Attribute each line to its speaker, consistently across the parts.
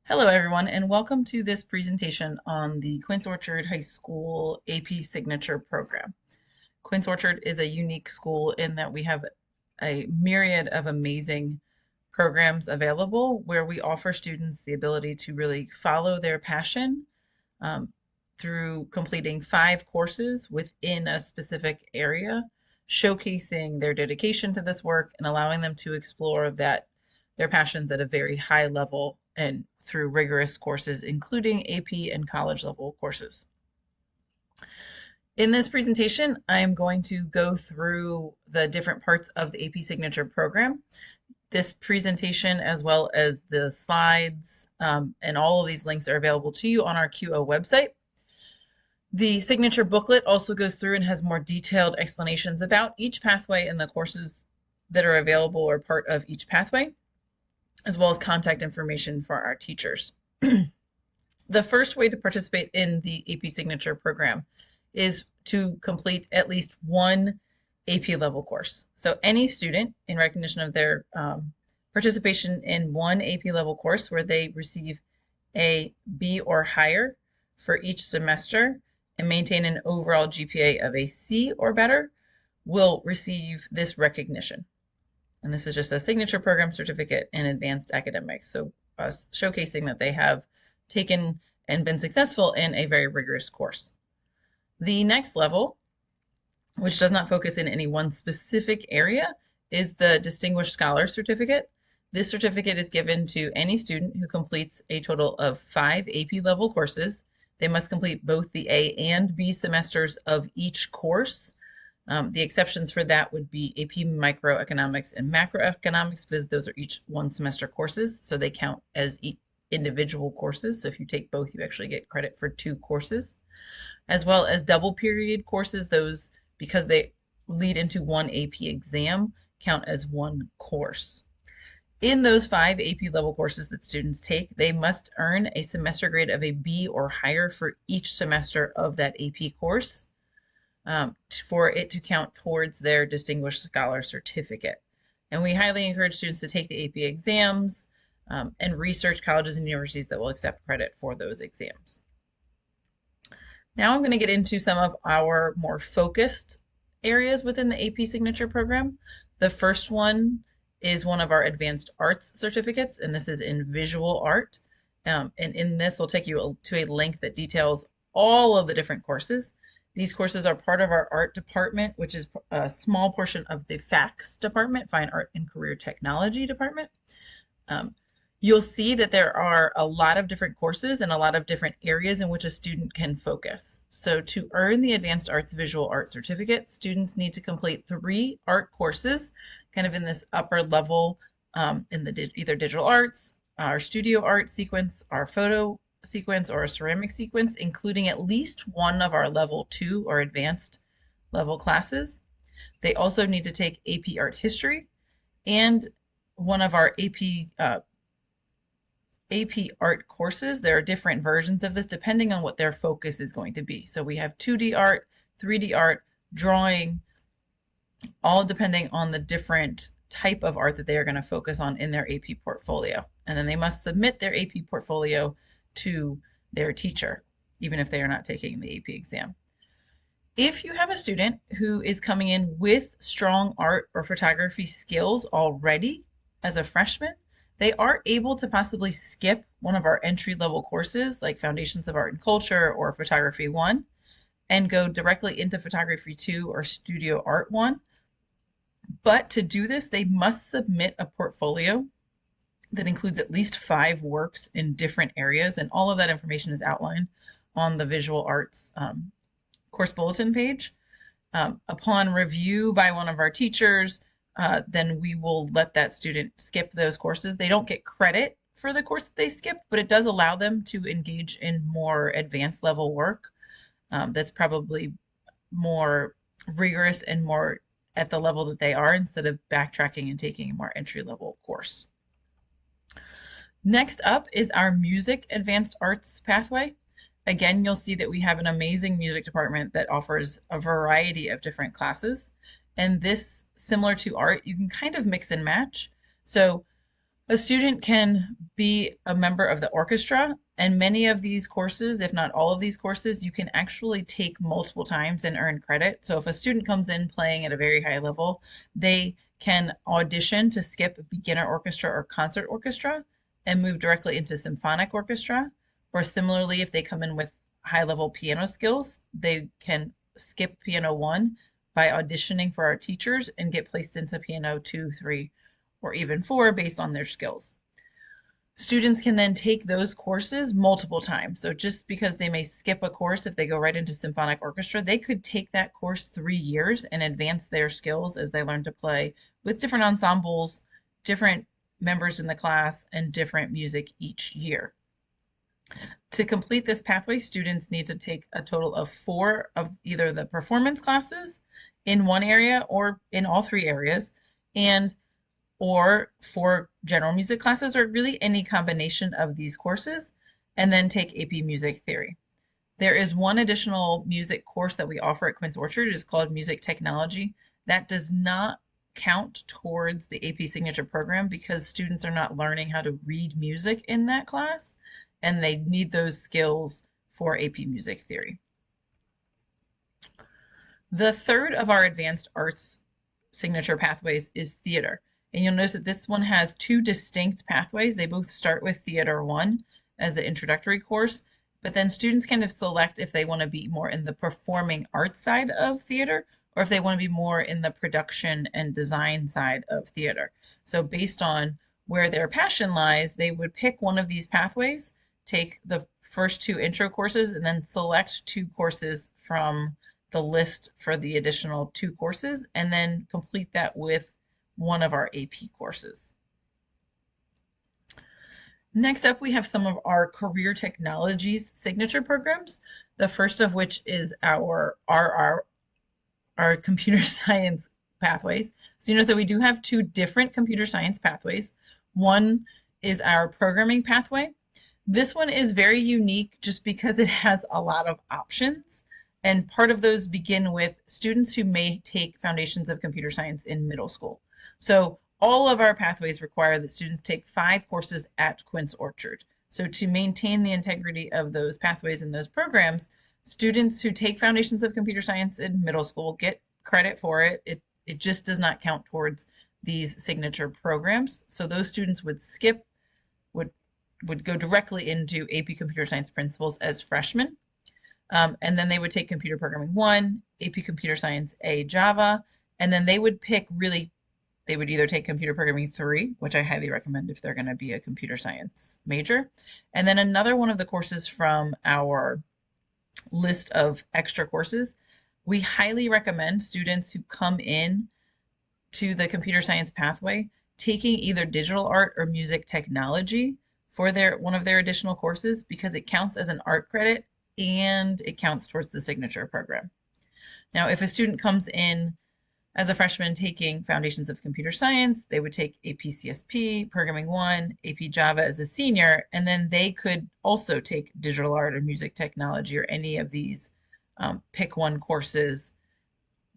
Speaker 1: Hello, everyone, and welcome to this presentation on the Quince Orchard High School AP Signature Program. Quince Orchard is a unique school in that we have a myriad of amazing programs available where we offer students the ability to really follow their passion um, through completing 5 courses within a specific area, showcasing their dedication to this work and allowing them to explore their passions at a very high level and through rigorous courses, including AP and college level courses. In this presentation, I'm going to go through the different parts of the AP Signature program. This presentation, as well as the slides, and all of these links are available to you on our QO website. The signature booklet also goes through and has more detailed explanations about each pathway and the courses that are available or part of each pathway, as well as contact information for our teachers. The first way to participate in the AP Signature program is to complete at least one AP level course. So any student, in recognition of their participation in one AP level course where they receive a B or higher for each semester and maintain an overall GPA of a C or better, will receive this recognition. And this is just a signature program certificate in advanced academics. So us showcasing that they have taken and been successful in a very rigorous course. The next level, which does not focus in any one specific area, is the Distinguished Scholar Certificate. This certificate is given to any student who completes a total of 5 AP level courses. They must complete both the A and B semesters of each course. The exceptions for that would be AP Microeconomics and Macroeconomics, because those are each 1 semester courses, so they count as individual courses. So if you take both, you actually get credit for 2 courses, as well as double period courses. Those, because they lead into one AP exam, count as 1 course. In those 5 AP level courses that students take, they must earn a semester grade of a B or higher for each semester of that AP course, for it to count towards their Distinguished Scholar Certificate. And we highly encourage students to take the AP exams and research colleges and universities that will accept credit for those exams. Now I'm going to get into some of our more focused areas within the AP Signature program. The first one is one of our Advanced Arts certificates, and this is in visual art. And in this, will take you to a link that details all of the different courses. These courses are part of our art department, which is a small portion of the FACS department, Fine Art and Career Technology department. You'll see that there are a lot of different courses and a lot of different areas in which a student can focus. So to earn the Advanced Arts Visual Art Certificate, students need to complete 3 art courses, kind of in this upper level, in the either digital arts, our studio art sequence, our photo sequence, or a ceramic sequence, including at least one of our level 2 or advanced level classes. They also need to take AP Art History and one of our AP art courses. There are different versions of this depending on what their focus is going to be. So we have 2D art, 3D art, drawing, all depending on the different type of art that they are going to focus on in their AP portfolio. And then they must submit their AP portfolio to their teacher, even if they are not taking the AP exam. If you have a student who is coming in with strong art or photography skills already as a freshman, they are able to possibly skip one of our entry-level courses like Foundations of Art and Culture or Photography 1 and go directly into Photography 2 or Studio Art 1. But to do this, they must submit a portfolio that includes at least 5 works in different areas, and all of that information is outlined on the visual arts course bulletin page. Upon review by one of our teachers, then we will let that student skip those courses. They don't get credit for the course that they skipped, but it does allow them to engage in more advanced level work that's probably more rigorous and more at the level that they are, instead of backtracking and taking a more entry level course. Next up is our Music Advanced Arts pathway. Again, you'll see that we have an amazing music department that offers a variety of different classes. And this, similar to art, you can kind of mix and match. So A student can be a member of the orchestra, and many of these courses, if not all of these courses, you can actually take multiple times and earn credit. So if a student comes in playing at a very high level, they can audition to skip beginner orchestra or concert orchestra and move directly into symphonic orchestra. Or similarly, if they come in with high level piano skills, they can skip piano 1 by auditioning for our teachers and get placed into piano 2, 3, or even 4 based on their skills. Students can then take those courses multiple times. So just because they may skip a course if they go right into symphonic orchestra, they could take that course 3 years and advance their skills as they learn to play with different ensembles, different members in the class, and different music each year. To complete this pathway, students need to take a total of 4 of either the performance classes in one area or in all 3 areas, and or 4 general music classes, or really any combination of these courses, and then take AP Music Theory. There is one additional music course that we offer at Quince Orchard. It is called Music Technology. That does not count towards the AP Signature program because students are not learning how to read music in that class, and they need those skills for AP Music Theory. The third of our advanced arts signature pathways is theater. And you'll notice that this one has 2 distinct pathways. They both start with Theater 1 as the introductory course, but then students kind of select if they want to be more in the performing arts side of theater or if they want to be more in the production and design side of theater. So based on where their passion lies, they would pick one of these pathways, take the first 2 intro courses, and then select 2 courses from the list for the additional 2 courses, and then complete that with one of our AP courses. Next up, we have some of our career technologies signature programs. The first of which is our computer science pathways. So you notice that we do have 2 different computer science pathways. One is our programming pathway. This one is very unique just because it has a lot of options. And part of those begin with students who may take Foundations of Computer Science in middle school. So all of our pathways require that students take 5 courses at Quince Orchard. So to maintain the integrity of those pathways and those programs, students who take Foundations of Computer Science in middle school get credit for it. It just does not count towards these signature programs. So those students would skip, would go directly into AP Computer Science Principles as freshmen. And then they would take Computer Programming 1, AP Computer Science A Java, and then they would pick they would either take Computer Programming 3, which I highly recommend if they're going to be a computer science major, and then another one of the courses from our list of extra courses. We highly recommend students who come in to the computer science pathway taking either digital art or music technology for one of their additional courses because it counts as an art credit and it counts towards the signature program. Now, if a student comes in as a freshman taking Foundations of Computer Science, they would take AP CSP, Programming 1, AP Java as a senior, and then they could also take digital art or music technology or any of these pick 1 courses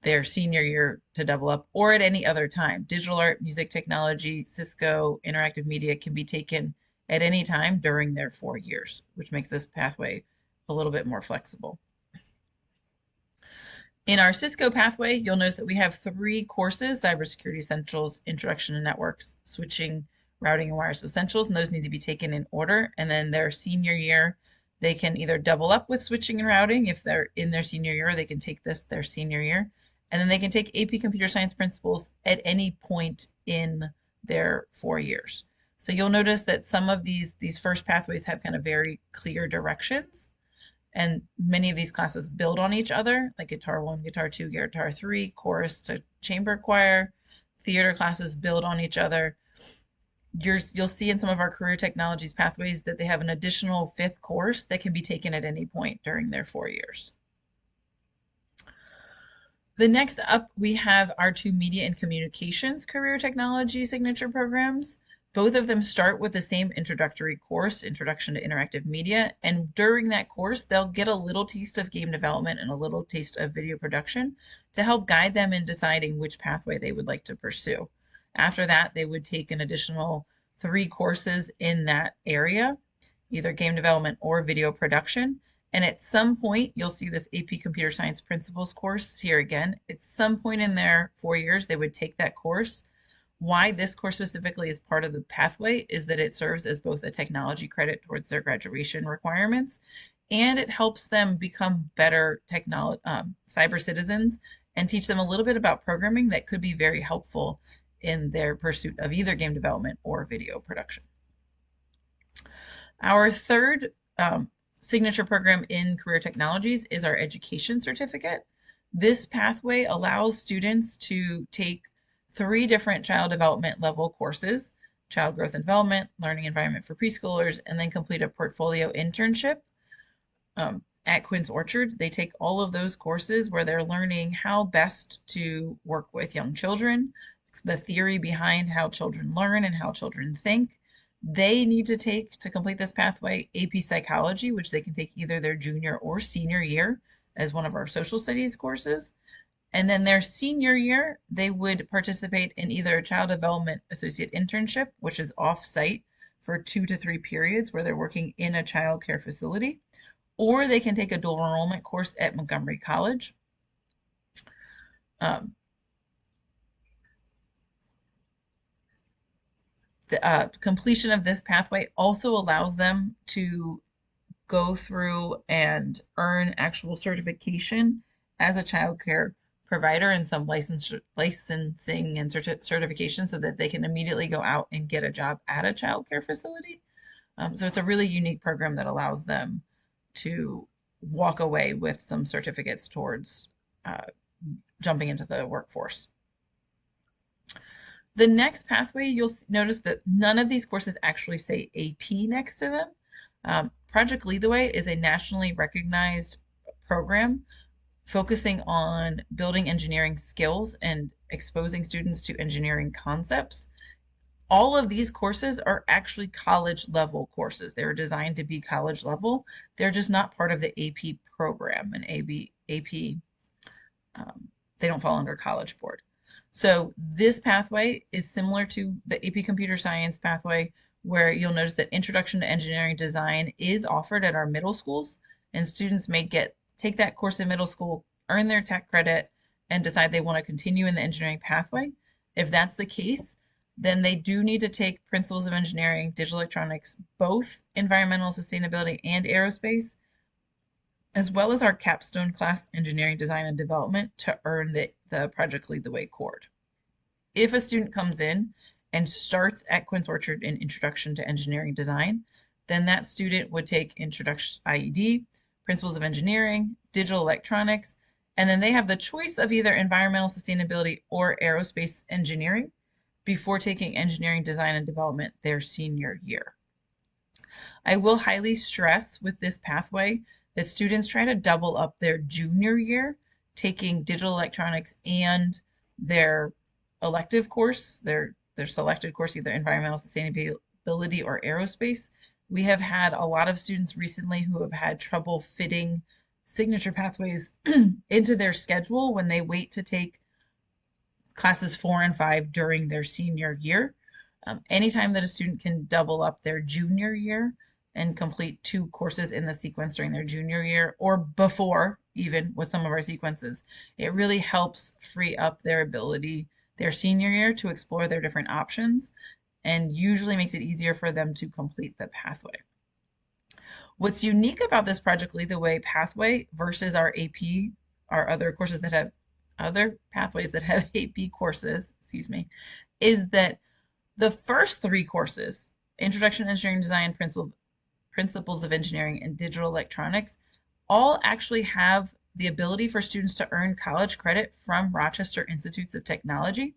Speaker 1: their senior year to double up or at any other time. Digital art, music technology, Cisco, interactive media can be taken at any time during their 4 years, which makes this pathway a little bit more flexible. In our Cisco pathway, you'll notice that we have 3 courses: Cybersecurity Essentials, Introduction to Networks, Switching, Routing, and Wireless Essentials, and those need to be taken in order. And then their senior year, they can either double up with switching and routing. If they're in their senior year, they can take this their senior year. And then they can take AP Computer Science Principles at any point in their 4 years. So you'll notice that some of these first pathways have kind of very clear directions. And many of these classes build on each other, like Guitar 1, Guitar 2, Guitar 3, chorus to chamber choir. Theater classes build on each other. You'll see in some of our career technologies pathways that they have an additional 5th course that can be taken at any point during their 4 years. The next up, we have our 2 media and communications career technology signature programs. Both of them start with the same introductory course, Introduction to Interactive Media, and during that course, they'll get a little taste of game development and a little taste of video production to help guide them in deciding which pathway they would like to pursue. After that, they would take an additional 3 courses in that area, either game development or video production. And at some point, you'll see this AP Computer Science Principles course here again. At some point in their 4 years, they would take that course. Why this course specifically is part of the pathway is that it serves as both a technology credit towards their graduation requirements, and it helps them become better cyber citizens and teach them a little bit about programming that could be very helpful in their pursuit of either game development or video production. Our third signature program in career technologies is our education certificate. This pathway allows students to take 3 different child development level courses: child growth and development, learning environment for preschoolers, and then complete a portfolio internship. At Quince Orchard, they take all of those courses where they're learning how best to work with young children, the theory behind how children learn and how children think. They need to take, to complete this pathway, AP Psychology, which they can take either their junior or senior year as one of our social studies courses. And then their senior year, they would participate in either a child development associate internship, which is off-site for 2 to 3 periods where they're working in a child care facility, or they can take a dual enrollment course at Montgomery College. The completion of this pathway also allows them to go through and earn actual certification as a child care provider and some licensing and certification so that they can immediately go out and get a job at a child care facility. So it's a really unique program that allows them to walk away with some certificates towards jumping into the workforce. The next pathway, you'll notice that none of these courses actually say AP next to them. Project Lead the Way is a nationally recognized program focusing on building engineering skills and exposing students to engineering concepts. All of these courses are actually college level courses. They're designed to be college level. They're just not part of the AP program. And AP, they don't fall under College Board. So this pathway is similar to the AP Computer Science pathway, where you'll notice that Introduction to Engineering Design is offered at our middle schools, and students may take that course in middle school, earn their tech credit, and decide they want to continue in the engineering pathway. If that's the case, then they do need to take Principles of Engineering, Digital Electronics, both environmental sustainability and aerospace, as well as our capstone class, Engineering Design and Development, to earn the Project Lead the Way cord. If a student comes in and starts at Quince Orchard in Introduction to Engineering Design, then that student would take Introduction IED, Principles of Engineering, Digital Electronics, and then they have the choice of either environmental sustainability or aerospace engineering before taking Engineering Design and Development their senior year. I will highly stress with this pathway that students try to double up their junior year, taking digital electronics and their elective course, their selected course, either environmental sustainability or aerospace. We have had a lot of students recently who have had trouble fitting signature pathways into their schedule when they wait to take classes 4 and 5 during their senior year. Anytime that a student can double up their junior year and complete 2 courses in the sequence during their junior year or before, even with some of our sequences, it really helps free up their ability their senior year to explore their different options, and usually makes it easier for them to complete the pathway. What's unique about this Project Lead the Way pathway versus our AP, our other courses that have other pathways that have AP courses, is that the first 3 courses, Introduction to Engineering Design, Principles of Engineering, and Digital Electronics, all actually have the ability for students to earn college credit from Rochester Institutes of Technology.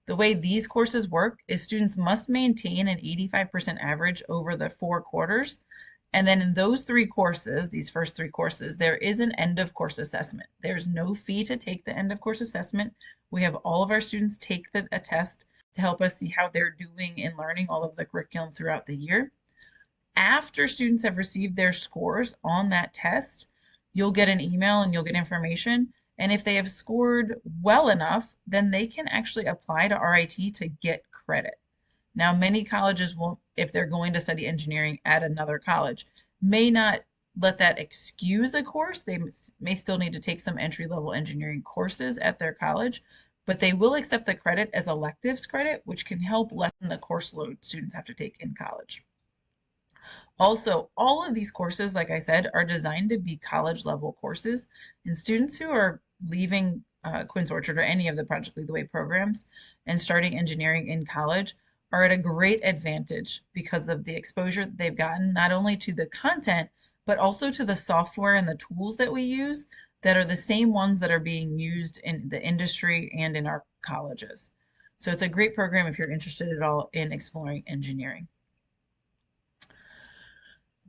Speaker 1: The way these courses work is students must maintain an 85% average over the 4 quarters. And then in those 3 courses, these first 3 courses, there is an end of course assessment. There's no fee to take the end of course assessment. We have all of our students take a test to help us see how they're doing in learning all of the curriculum throughout the year. After students have received their scores on that test, you'll get an email and you'll get information. And if they have scored well enough, then they can actually apply to RIT to get credit. Now, many colleges won't, if they're going to study engineering at another college, may not let that excuse a course. They may still need to take some entry-level engineering courses at their college, but they will accept the credit as electives credit, which can help lessen the course load students have to take in college. Also, all of these courses, like I said, are designed to be college level courses, and students who are leaving Quince Orchard or any of the Project Lead the Way programs and starting engineering in college are at a great advantage because of the exposure that they've gotten, not only to the content, but also to the software and the tools that we use that are the same ones that are being used in the industry and in our colleges. So it's a great program if you're interested at all in exploring engineering.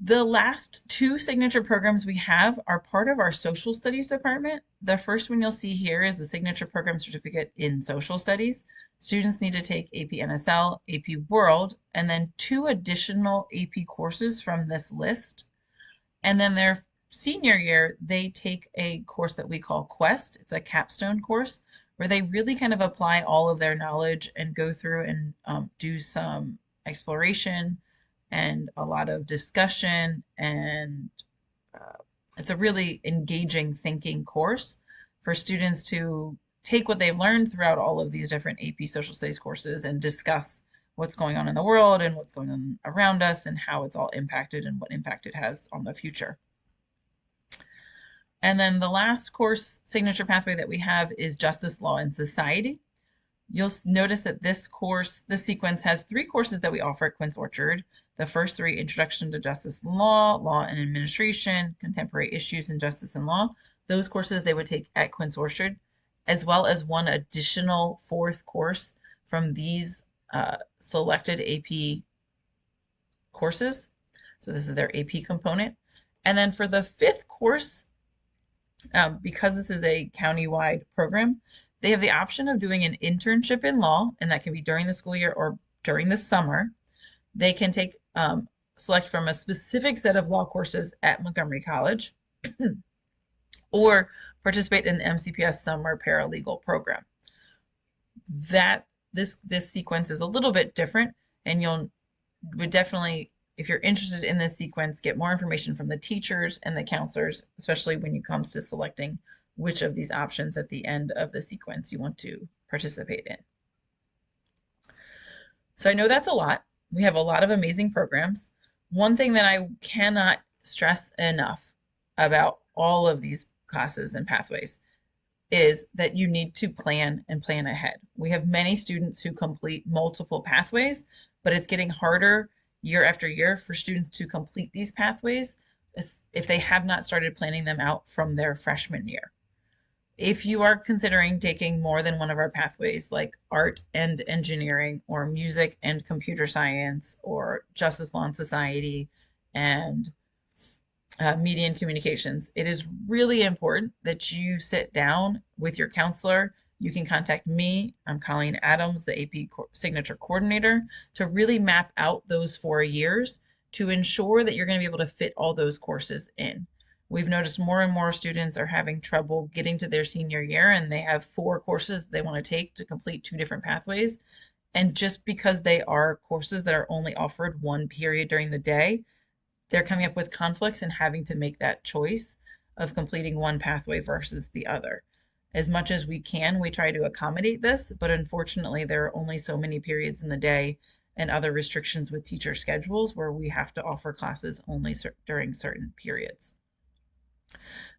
Speaker 1: The last two signature programs we have are part of our social studies department. The first one you'll see here is the signature program certificate in social studies. Students need to take AP NSL, AP World, and then 2 additional AP courses from this list. And then their senior year, they take a course that we call Quest. It's a capstone course where they really kind of apply all of their knowledge and go through and do some exploration and a lot of discussion, and it's a really engaging thinking course for students to take what they've learned throughout all of these different AP social studies courses and discuss what's going on in the world and what's going on around us and how it's all impacted and what impact it has on the future. And then the last course signature pathway that we have is Justice, Law, and Society. You'll notice that this sequence has 3 courses that we offer at Quince Orchard. The first 3, Introduction to Justice and Law, Law and Administration, Contemporary Issues in Justice and Law. Those courses they would take at Quince Orchard, as well as one additional 4th course from these selected AP courses. So this is their AP component. And then for the 5th course, because this is a county-wide program, they have the option of doing an internship in law, and that can be during the school year or during the summer. They can take select from a specific set of law courses at Montgomery College or participate in the MCPS summer paralegal program. This sequence is a little bit different, and would definitely, if you're interested in this sequence, get more information from the teachers and the counselors, especially when it comes to selecting which of these options at the end of the sequence you want to participate in. So I know that's a lot. We have a lot of amazing programs. One thing that I cannot stress enough about all of these classes and pathways is that you need to plan and plan ahead. We have many students who complete multiple pathways, but it's getting harder year after year for students to complete these pathways if they have not started planning them out from their freshman year. If you are considering taking more than one of our pathways, like art and engineering, or music and computer science, or justice, law, and society, and media and communications, it is really important that you sit down with your counselor. You can contact me. I'm Colleen Adams, the AP Signature Coordinator, to really map out those 4 years to ensure that you're going to be able to fit all those courses in. We've noticed more and more students are having trouble getting to their senior year, and they have 4 courses they want to take to complete 2 different pathways. And just because they are courses that are only offered 1 period during the day, they're coming up with conflicts and having to make that choice of completing one pathway versus the other. As much as we can, we try to accommodate this, but unfortunately there are only so many periods in the day and other restrictions with teacher schedules where we have to offer classes only during certain periods.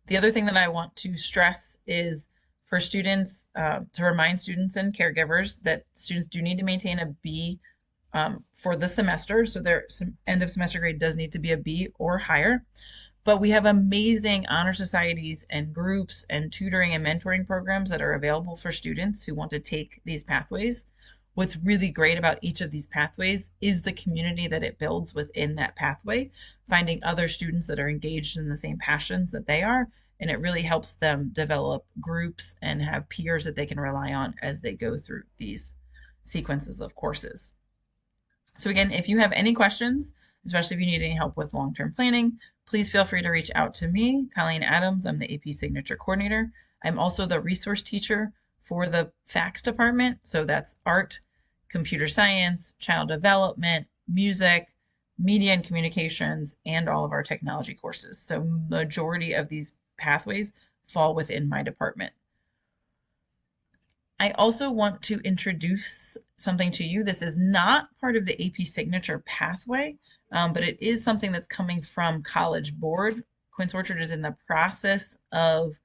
Speaker 1: The other thing that I want to stress is for students, to remind students and caregivers that students do need to maintain a B for the semester. So their end of semester grade does need to be a B or higher. But we have amazing honor societies and groups and tutoring and mentoring programs that are available for students who want to take these pathways. What's really great about each of these pathways is the community that it builds within that pathway, finding other students that are engaged in the same passions that they are, and it really helps them develop groups and have peers that they can rely on as they go through these sequences of courses. So again, if you have any questions, especially if you need any help with long-term planning, please feel free to reach out to me, Colleen Adams. I'm the AP Signature Coordinator. I'm also the resource teacher for the FACS department. So that's art, computer science, child development, music, media and communications, and all of our technology courses. So majority of these pathways fall within my department. I also want to introduce something to you. This is not part of the AP Signature pathway, but it is something that's coming from College Board. Quince Orchard is in the process of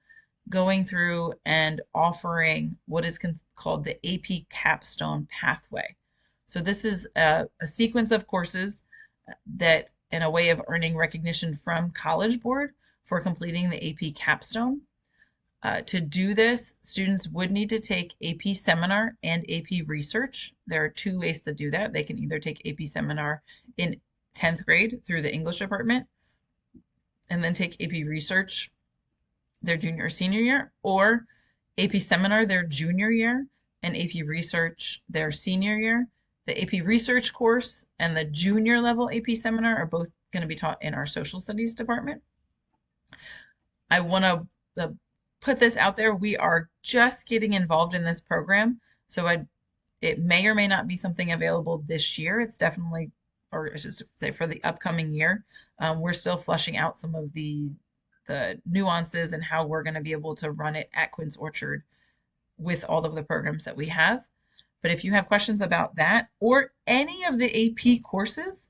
Speaker 1: going through and offering what is called the AP Capstone pathway. So this is a sequence of courses that in a way of earning recognition from College Board for completing the AP Capstone. To do this, students would need to take AP Seminar and AP Research. There are two ways to do that. They can either take AP Seminar in 10th grade through the English department and then take AP Research their junior or senior year, or AP Seminar their junior year and AP Research their senior year. The AP Research course and the junior level AP Seminar are both going to be taught in our Social Studies department. I want to put this out there. We are just getting involved in this program, so it may or may not be something available this year. It's definitely, or I should say for the upcoming year. We're still fleshing out some of the nuances and how we're going to be able to run it at Quince Orchard with all of the programs that we have. But if you have questions about that or any of the AP courses,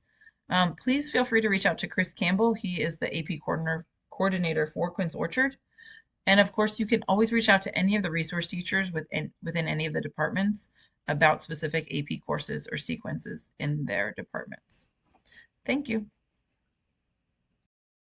Speaker 1: please feel free to reach out to Chris Campbell. He is the AP coordinator for Quince Orchard. And of course, you can always reach out to any of the resource teachers within any of the departments about specific AP courses or sequences in their departments. Thank you.